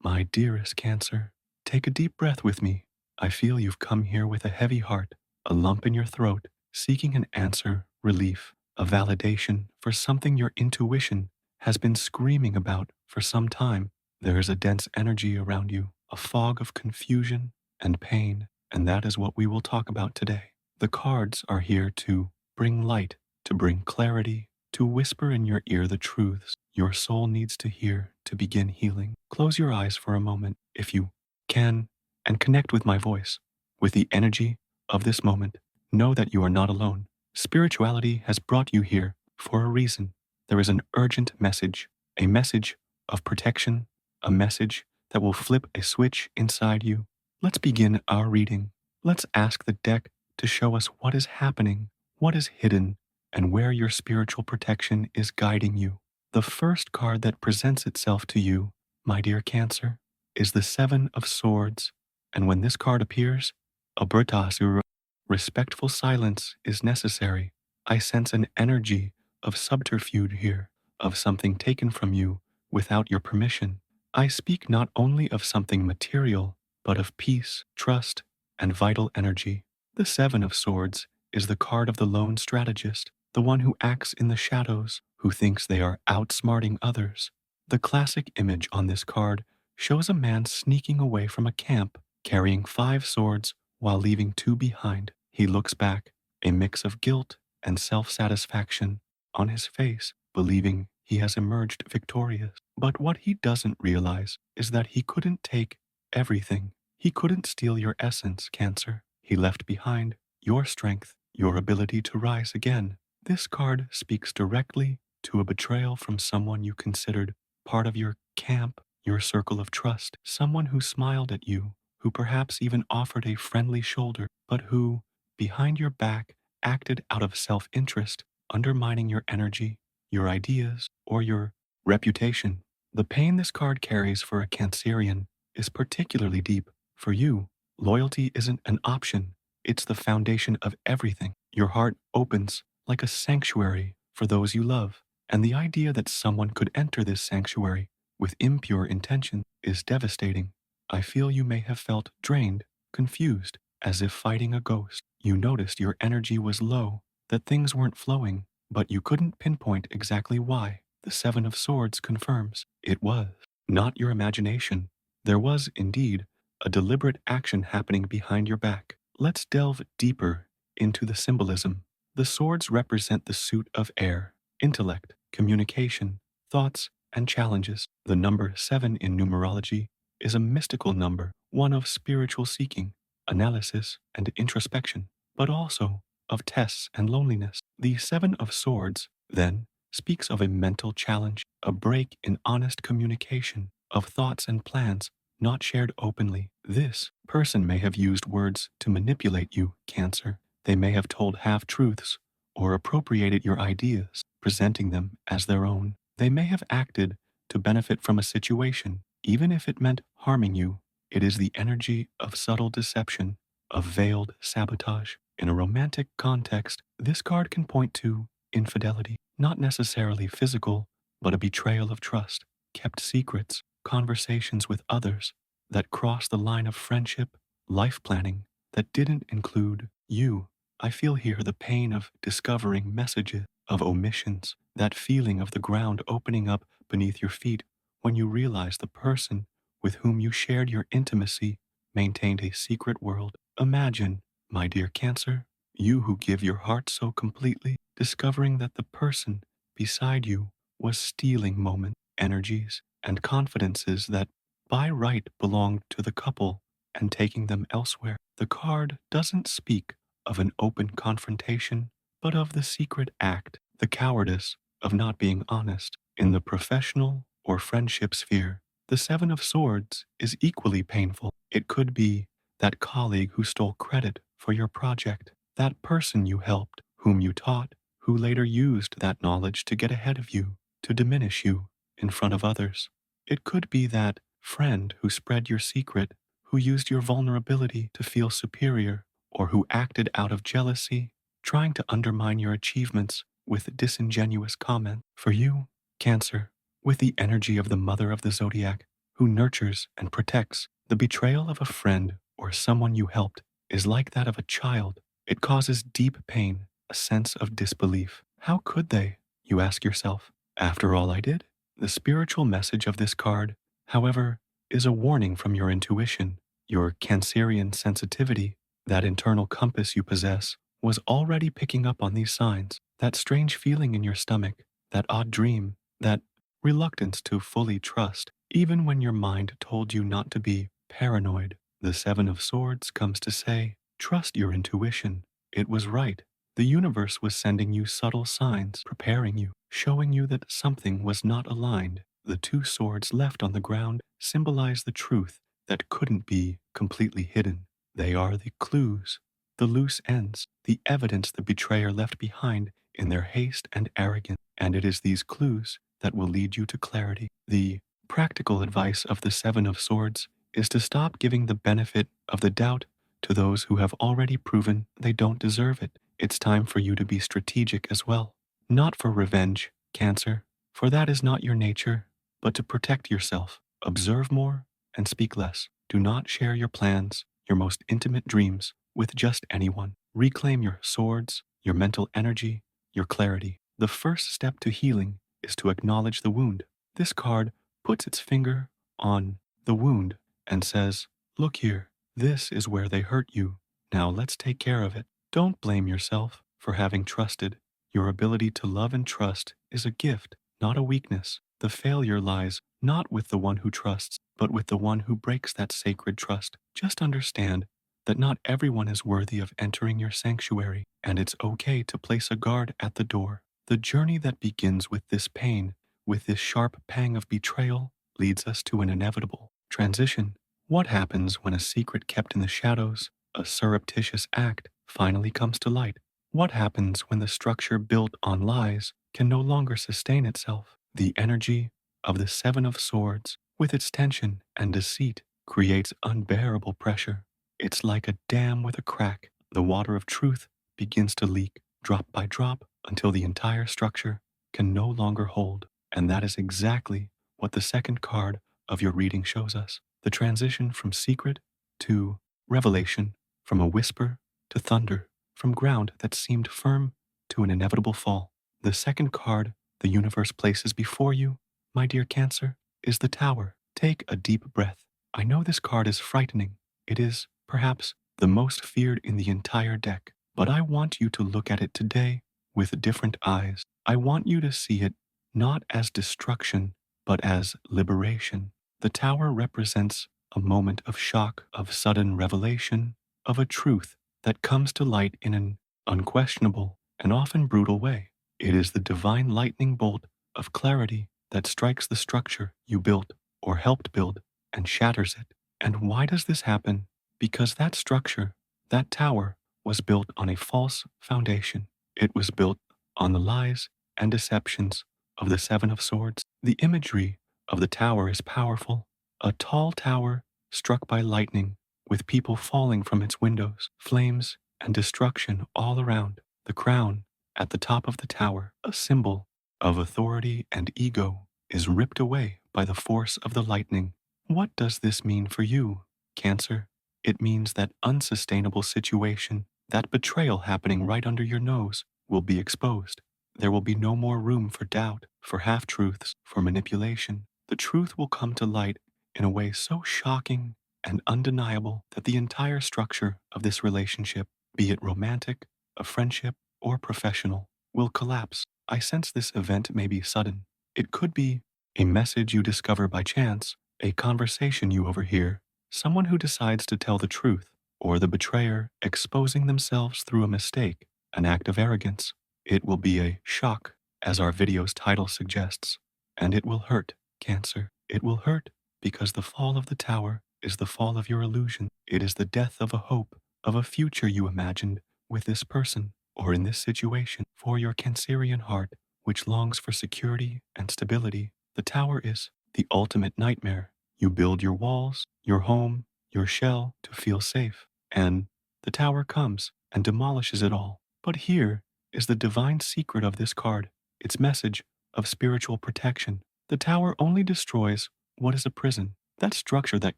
My dearest Cancer, take a deep breath with me. I feel you've come here with a heavy heart, a lump in your throat, seeking an answer, relief, a validation for something your intuition has been screaming about for some time. There is a dense energy around you, a fog of confusion and pain, and that is what we will talk about today. The cards are here to bring light, to bring clarity, to whisper in your ear the truths your soul needs to hear to begin healing. Close your eyes for a moment, if you can, and connect with my voice, with the energy of this moment. Know that you are not alone. Spirituality has brought you here for a reason. There is an urgent message, a message of protection, a message that will flip a switch inside you. Let's begin our reading. Let's ask the deck to show us what is happening, what is hidden, and where your spiritual protection is guiding you. The first card that presents itself to you, my dear Cancer, is the Seven of Swords. And when this card appears, Abertasura, respectful silence is necessary. I sense an energy of subterfuge here, of something taken from you without your permission. I speak not only of something material, but of peace, trust, and vital energy. The Seven of Swords is the card of the lone strategist, the one who acts in the shadows, who thinks they are outsmarting others. The classic image on this card shows a man sneaking away from a camp, carrying 5 swords while leaving 2 behind. He looks back, a mix of guilt and self-satisfaction on his face, believing he has emerged victorious. But what he doesn't realize is that he couldn't take everything. He couldn't steal your essence, Cancer. He left behind your strength, your ability to rise again. This card speaks directly to a betrayal from someone you considered part of your camp, your circle of trust, someone who smiled at you, who perhaps even offered a friendly shoulder, but who, behind your back, acted out of self-interest, undermining your energy, your ideas, or your reputation. The pain this card carries for a Cancerian is particularly deep. For you, loyalty isn't an option, it's the foundation of everything. Your heart opens like a sanctuary for those you love, and the idea that someone could enter this sanctuary with impure intention is devastating. I feel you may have felt drained, confused, as if fighting a ghost. You noticed your energy was low, that things weren't flowing, but you couldn't pinpoint exactly why. The Seven of Swords confirms it was not your imagination. There was, indeed, a deliberate action happening behind your back. Let's delve deeper into the symbolism. The swords represent the suit of air, intellect, communication, thoughts, and challenges. The number 7 in numerology is a mystical number, one of spiritual seeking, analysis, and introspection, but also of tests and loneliness. The Seven of Swords, then, speaks of a mental challenge, a break in honest communication, of thoughts and plans not shared openly. This person may have used words to manipulate you, Cancer. They may have told half-truths or appropriated your ideas, presenting them as their own. They may have acted to benefit from a situation, even if it meant harming you. It is the energy of subtle deception, of veiled sabotage. In a romantic context, this card can point to infidelity, not necessarily physical, but a betrayal of trust, kept secrets, conversations with others that cross the line of friendship, life planning that didn't include you. I feel here the pain of discovering messages, of omissions, that feeling of the ground opening up beneath your feet when you realize the person with whom you shared your intimacy maintained a secret world. Imagine, my dear Cancer, you who give your heart so completely, discovering that the person beside you was stealing moments, energies, and confidences that by right belonged to the couple and taking them elsewhere. The card doesn't speak of an open confrontation, but of the secret act, the cowardice of not being honest. In the professional or friendship sphere, the Seven of Swords is equally painful. It could be that colleague who stole credit for your project, that person you helped, whom you taught, who later used that knowledge to get ahead of you, to diminish you in front of others. It could be that friend who spread your secret, who used your vulnerability to feel superior, or who acted out of jealousy, trying to undermine your achievements with disingenuous comment. For you, Cancer, with the energy of the mother of the Zodiac, who nurtures and protects. The betrayal of a friend or someone you helped is like that of a child. It causes deep pain, a sense of disbelief. How could they? You ask yourself. After all I did? The spiritual message of this card, however, is a warning from your intuition. Your Cancerian sensitivity, that internal compass you possess, was already picking up on these signs. That strange feeling in your stomach, that odd dream, that reluctance to fully trust, even when your mind told you not to be paranoid. The Seven of Swords comes to say, trust your intuition. It was right. The universe was sending you subtle signs, preparing you, showing you that something was not aligned. The two swords left on the ground symbolize the truth that couldn't be completely hidden. They are the clues, the loose ends, the evidence the betrayer left behind in their haste and arrogance. And it is these clues that will lead you to clarity. The practical advice of the Seven of Swords is to stop giving the benefit of the doubt to those who have already proven they don't deserve it. It's time for you to be strategic as well. Not for revenge, Cancer, for that is not your nature, but to protect yourself. Observe more and speak less. Do not share your plans, your most intimate dreams, with just anyone. Reclaim your swords, your mental energy, your clarity. The first step to healing is to acknowledge the wound. This card puts its finger on the wound and says, look here, this is where they hurt you. Now let's take care of it. Don't blame yourself for having trusted. Your ability to love and trust is a gift, not a weakness. The failure lies not with the one who trusts, but with the one who breaks that sacred trust. Just understand that not everyone is worthy of entering your sanctuary, and it's okay to place a guard at the door. The journey that begins with this pain, with this sharp pang of betrayal, leads us to an inevitable transition. What happens when a secret kept in the shadows, a surreptitious act, finally comes to light? What happens when the structure built on lies can no longer sustain itself? The energy of the Seven of Swords, with its tension and deceit, creates unbearable pressure. It's like a dam with a crack. The water of truth begins to leak, drop by drop, until the entire structure can no longer hold. And that is exactly what the second card of your reading shows us. The transition from secret to revelation, from a whisper to thunder, from ground that seemed firm to an inevitable fall. The second card the universe places before you, my dear Cancer, is the Tower. Take a deep breath. I know this card is frightening. It is, perhaps, the most feared in the entire deck. But I want you to look at it today with different eyes. I want you to see it not as destruction, but as liberation. The Tower represents a moment of shock, of sudden revelation, of a truth that comes to light in an unquestionable and often brutal way. It is the divine lightning bolt of clarity that strikes the structure you built or helped build and shatters it. And why does this happen? Because that structure, that tower, was built on a false foundation. It was built on the lies and deceptions of the Seven of Swords. The imagery of the tower is powerful. A tall tower struck by lightning, with people falling from its windows, flames and destruction all around. The crown at the top of the tower, a symbol of authority and ego, is ripped away by the force of the lightning. What does this mean for you, Cancer? It means that unsustainable situation, that betrayal happening right under your nose, will be exposed. There will be no more room for doubt, for half-truths, for manipulation. The truth will come to light in a way so shocking and undeniable that the entire structure of this relationship, be it romantic, a friendship, or professional, will collapse. I sense this event may be sudden. It could be a message you discover by chance, a conversation you overhear, someone who decides to tell the truth, or the betrayer exposing themselves through a mistake, an act of arrogance. It will be a shock, as our video's title suggests, and it will hurt, Cancer. It will hurt because the fall of the tower is the fall of your illusion. It is the death of a hope, of a future you imagined with this person or in this situation. For your Cancerian heart, which longs for security and stability, the tower is the ultimate nightmare. You build your walls, your home, your shell to feel safe, and the tower comes and demolishes it all. But here is the divine secret of this card, its message of spiritual protection. The tower only destroys what is a prison. That structure that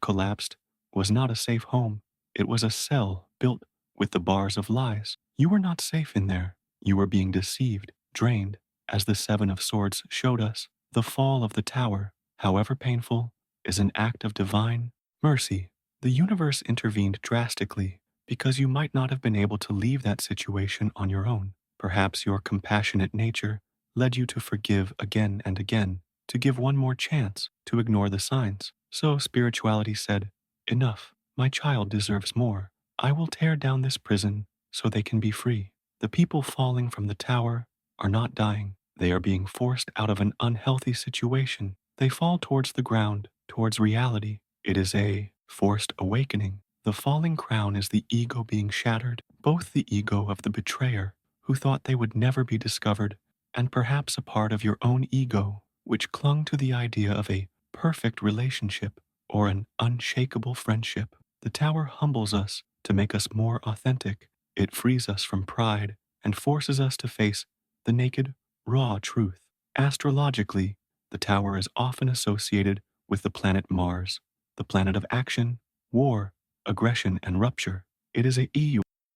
collapsed was not a safe home. It was a cell built with the bars of lies. You were not safe in there. You were being deceived, drained, as the Seven of Swords showed us. The fall of the tower, however painful, is an act of divine mercy. The universe intervened drastically because you might not have been able to leave that situation on your own. Perhaps your compassionate nature led you to forgive again and again, to give one more chance, to ignore the signs. So spirituality said, enough, my child deserves more. I will tear down this prison so they can be free. The people falling from the tower are not dying. They are being forced out of an unhealthy situation. They fall towards the ground, towards reality. It is a forced awakening. The falling crown is the ego being shattered, both the ego of the betrayer, who thought they would never be discovered, and perhaps a part of your own ego, which clung to the idea of a perfect relationship or an unshakable friendship. The tower humbles us to make us more authentic. It frees us from pride and forces us to face the naked, raw truth. Astrologically, the tower is often associated with the planet Mars, the planet of action, war, aggression, and rupture. It is a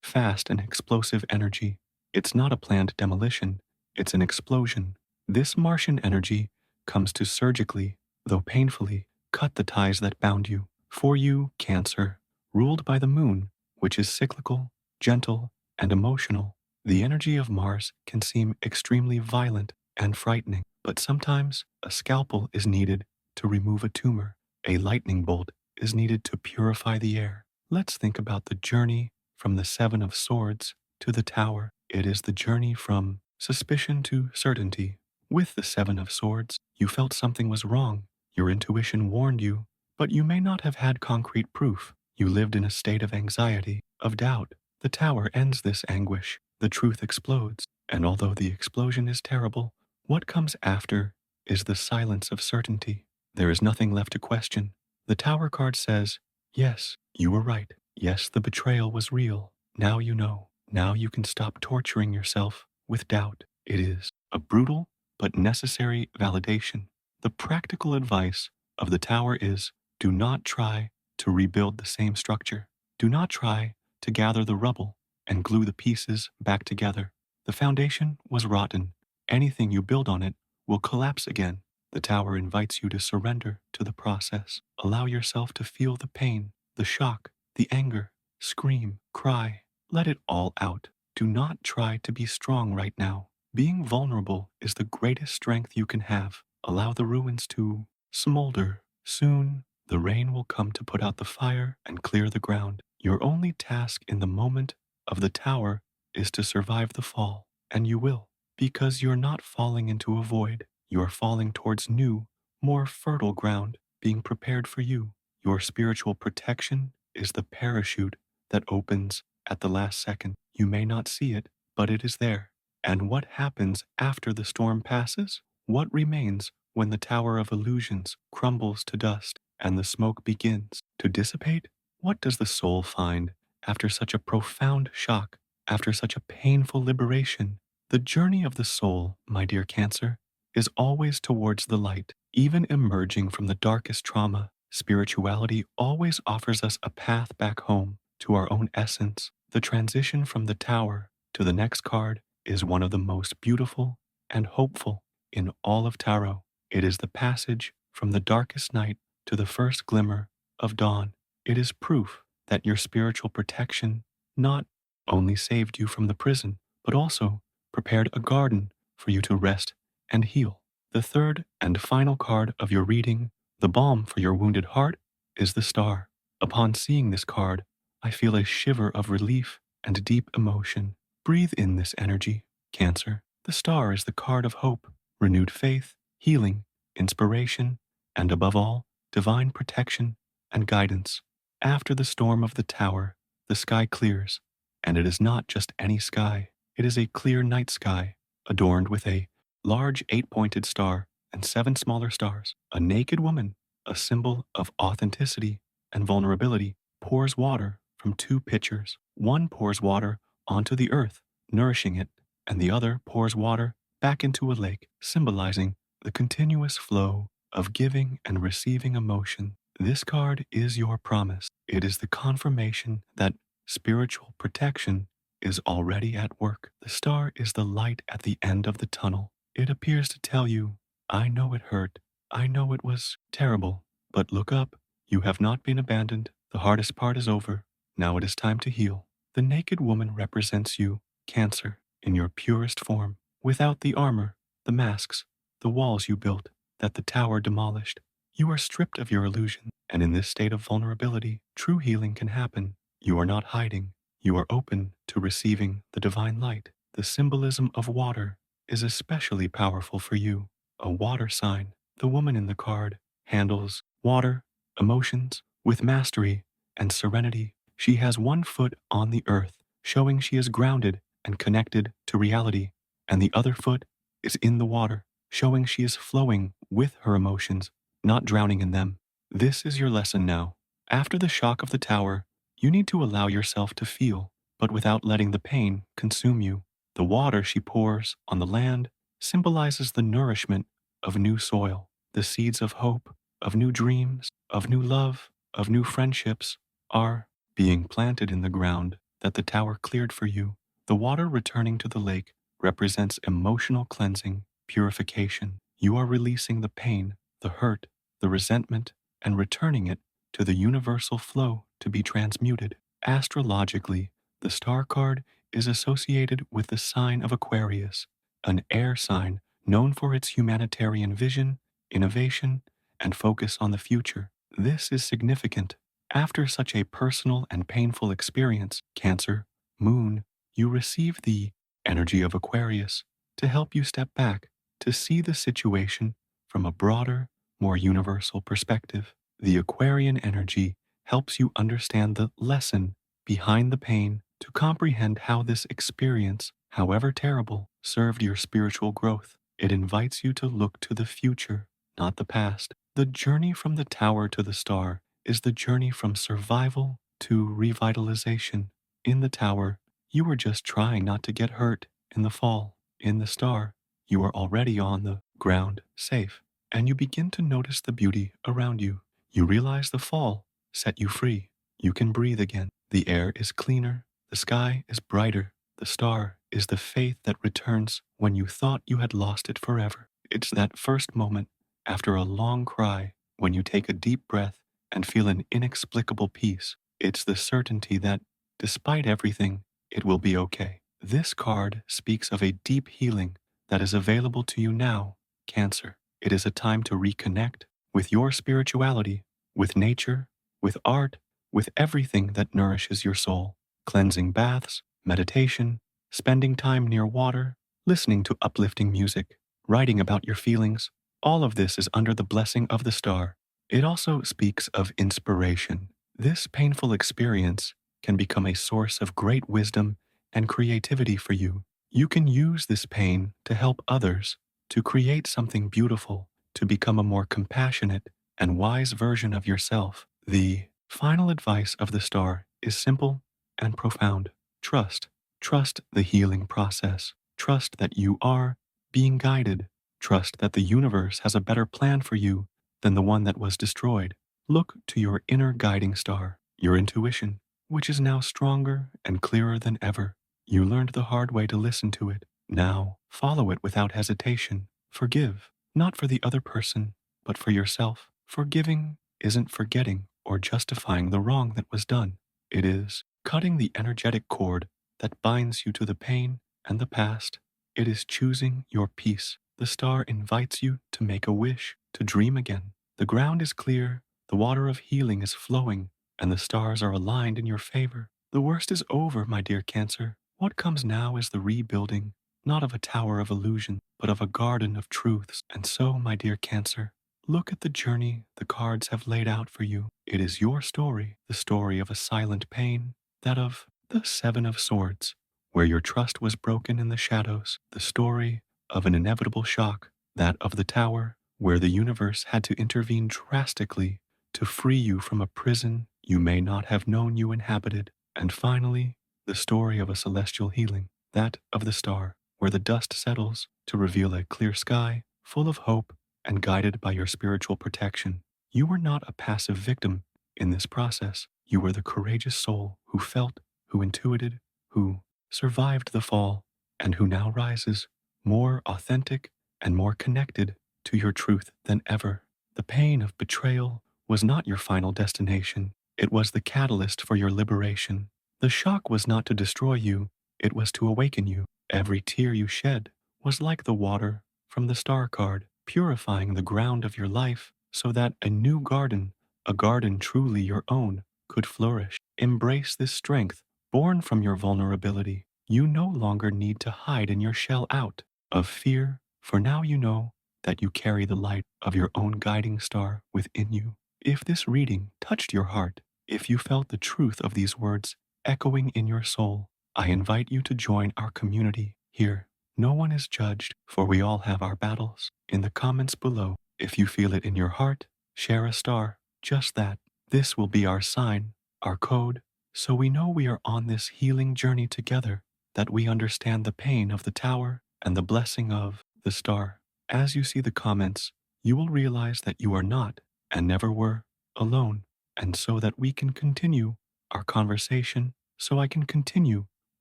fast and explosive energy. It's not a planned demolition, it's an explosion. This Martian energy comes to surgically, though painfully, cut the ties that bound you. For you, Cancer, ruled by the moon, which is cyclical, gentle, and emotional, the energy of Mars can seem extremely violent and frightening, but sometimes a scalpel is needed to remove a tumor. A lightning bolt is needed to purify the air. Let's think about the journey from the Seven of Swords to the Tower. It is the journey from suspicion to certainty. With the Seven of Swords, you felt something was wrong. Your intuition warned you, but you may not have had concrete proof. You lived in a state of anxiety, of doubt. The tower ends this anguish. The truth explodes. And although the explosion is terrible, what comes after is the silence of certainty. There is nothing left to question. The tower card says, yes, you were right. Yes, the betrayal was real. Now you know. Now you can stop torturing yourself with doubt. It is a brutal but necessary validation. The practical advice of the tower is, do not try to rebuild the same structure. Do not try to gather the rubble and glue the pieces back together. The foundation was rotten. Anything you build on it will collapse again. The tower invites you to surrender to the process. Allow yourself to feel the pain, the shock, the anger. Scream, cry, let it all out. Do not try to be strong right now. Being vulnerable is the greatest strength you can have. Allow the ruins to smolder. Soon, the rain will come to put out the fire and clear the ground. Your only task in the moment of the tower is to survive the fall, and you will, because you're not falling into a void. You're falling towards new, more fertile ground being prepared for you. Your spiritual protection is the parachute that opens at the last second. You may not see it, but it is there. And what happens after the storm passes? What remains when the tower of illusions crumbles to dust and the smoke begins to dissipate? What does the soul find after such a profound shock, after such a painful liberation? The journey of the soul, my dear Cancer, is always towards the light. Even emerging from the darkest trauma, spirituality always offers us a path back home to our own essence. The transition from the tower to the next card is one of the most beautiful and hopeful in all of tarot. It is the passage from the darkest night to the first glimmer of dawn. It is proof that your spiritual protection not only saved you from the prison, but also prepared a garden for you to rest and heal. The third and final card of your reading, the balm for your wounded heart, is the Star. Upon seeing this card, I feel a shiver of relief and deep emotion. Breathe in this energy, Cancer. The Star is the card of hope, renewed faith, healing, inspiration, and above all, divine protection and guidance. After the storm of the tower, the sky clears, and it is not just any sky. It is a clear night sky, adorned with a large 8-pointed star and 7 smaller stars. A naked woman, a symbol of authenticity and vulnerability, pours water from 2 pitchers. One pours water onto the earth, nourishing it, and the other pours water back into a lake, symbolizing the continuous flow of giving and receiving emotion. This card is your promise. It is the confirmation that spiritual protection is already at work. The star is the light at the end of the tunnel. It appears to tell you, I know it hurt. I know it was terrible. But look up. You have not been abandoned. The hardest part is over. Now it is time to heal. The naked woman represents you, Cancer, in your purest form, without the armor, the masks, the walls you built, that the tower demolished. You are stripped of your illusion, and in this state of vulnerability, true healing can happen. You are not hiding. You are open to receiving the divine light. The symbolism of water is especially powerful for you. A water sign, the woman in the card, handles water, emotions, with mastery and serenity. She has one foot on the earth, showing she is grounded and connected to reality, and the other foot is in the water, showing she is flowing with her emotions, not drowning in them. This is your lesson now. After the shock of the tower, you need to allow yourself to feel, but without letting the pain consume you. The water she pours on the land symbolizes the nourishment of new soil, the seeds of hope, of new dreams, of new love, of new friendships are being planted in the ground that the tower cleared for you. The water returning to the lake represents emotional cleansing, purification. You are releasing the pain, the hurt, the resentment, and returning it to the universal flow to be transmuted. Astrologically, the star card is associated with the sign of Aquarius, an air sign known for its humanitarian vision, innovation, and focus on the future. This is significant. After such a personal and painful experience, Cancer, Moon, you receive the energy of Aquarius to help you step back, to see the situation from a broader, more universal perspective. The Aquarian energy helps you understand the lesson behind the pain, to comprehend how this experience, however terrible, served your spiritual growth. It invites you to look to the future, not the past. The journey from the tower to the star is the journey from survival to revitalization. In the tower, you were just trying not to get hurt in the fall. In the star, you are already on the ground, safe, and you begin to notice the beauty around you. You realize the fall set you free. You can breathe again. The air is cleaner. The sky is brighter. The star is the faith that returns when you thought you had lost it forever. It's that first moment after a long cry when you take a deep breath and feel an inexplicable peace. It's the certainty that, despite everything, it will be okay. This card speaks of a deep healing that is available to you now, Cancer. It is a time to reconnect with your spirituality, with nature, with art, with everything that nourishes your soul. Cleansing baths, meditation, spending time near water, listening to uplifting music, writing about your feelings. All of this is under the blessing of the star. It also speaks of inspiration. This painful experience can become a source of great wisdom and creativity for you. You can use this pain to help others, to create something beautiful, to become a more compassionate and wise version of yourself. The final advice of the star is simple and profound. Trust. Trust the healing process. Trust that you are being guided. Trust that the universe has a better plan for you than the one that was destroyed. Look to your inner guiding star, your intuition, which is now stronger and clearer than ever. You learned the hard way to listen to it. Now, follow it without hesitation. Forgive, not for the other person, but for yourself. Forgiving isn't forgetting or justifying the wrong that was done. It is cutting the energetic cord that binds you to the pain and the past. It is choosing your peace. The star invites you to make a wish, to dream again. The ground is clear, the water of healing is flowing, and the stars are aligned in your favor. The worst is over, my dear Cancer. What comes now is the rebuilding, not of a tower of illusion, but of a garden of truths. And so, my dear Cancer, look at the journey the cards have laid out for you. It is your story, the story of a silent pain, that of the Seven of Swords, where your trust was broken in the shadows, the story of an inevitable shock, that of the tower, where the universe had to intervene drastically to free you from a prison you may not have known you inhabited, and finally, the story of a celestial healing, that of the star, where the dust settles to reveal a clear sky, full of hope and guided by your spiritual protection. You were not a passive victim in this process. You were the courageous soul who felt, who intuited, who survived the fall, and who now rises more authentic and more connected to your truth than ever. The pain of betrayal was not your final destination. It was the catalyst for your liberation. The shock was not to destroy you, it was to awaken you. Every tear you shed was like the water from the star card, purifying the ground of your life so that a new garden, a garden truly your own, could flourish. Embrace this strength born from your vulnerability. You no longer need to hide in your shell out of fear, for now you know that you carry the light of your own guiding star within you. If this reading touched your heart, if you felt the truth of these words echoing in your soul, I invite you to join our community here. No one is judged, for we all have our battles. In the comments below, if you feel it in your heart, share a star, just that. This will be our sign, our code, so we know we are on this healing journey together, that we understand the pain of the tower and the blessing of the star. As you see the comments, you will realize that you are not, and never were, alone, and so that we can continue our conversation, so I can continue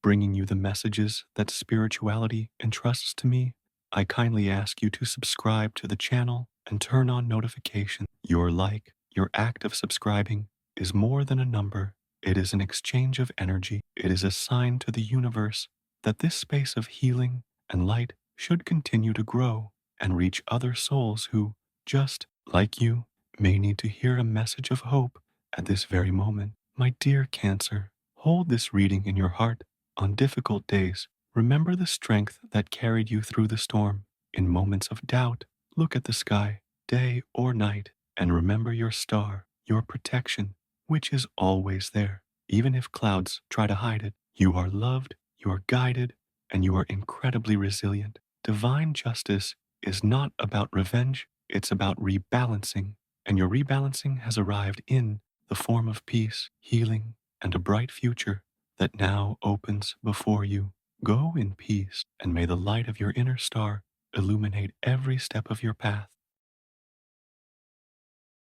bringing you the messages that spirituality entrusts to me, I kindly ask you to subscribe to the channel and turn on notifications. Your like, your act of subscribing, is more than a number. It is an exchange of energy. It is a sign to the universe that this space of healing and light should continue to grow and reach other souls who, just like you, may need to hear a message of hope at this very moment. My dear Cancer, hold this reading in your heart. On difficult days, remember the strength that carried you through the storm. In moments of doubt, look at the sky, day or night, and remember your star, your protection, which is always there. Even if clouds try to hide it, you are loved, you are guided, and you are incredibly resilient. Divine justice is not about revenge, it's about rebalancing, and your rebalancing has arrived in the form of peace, healing, and a bright future that now opens before you. Go in peace, and may the light of your inner star illuminate every step of your path.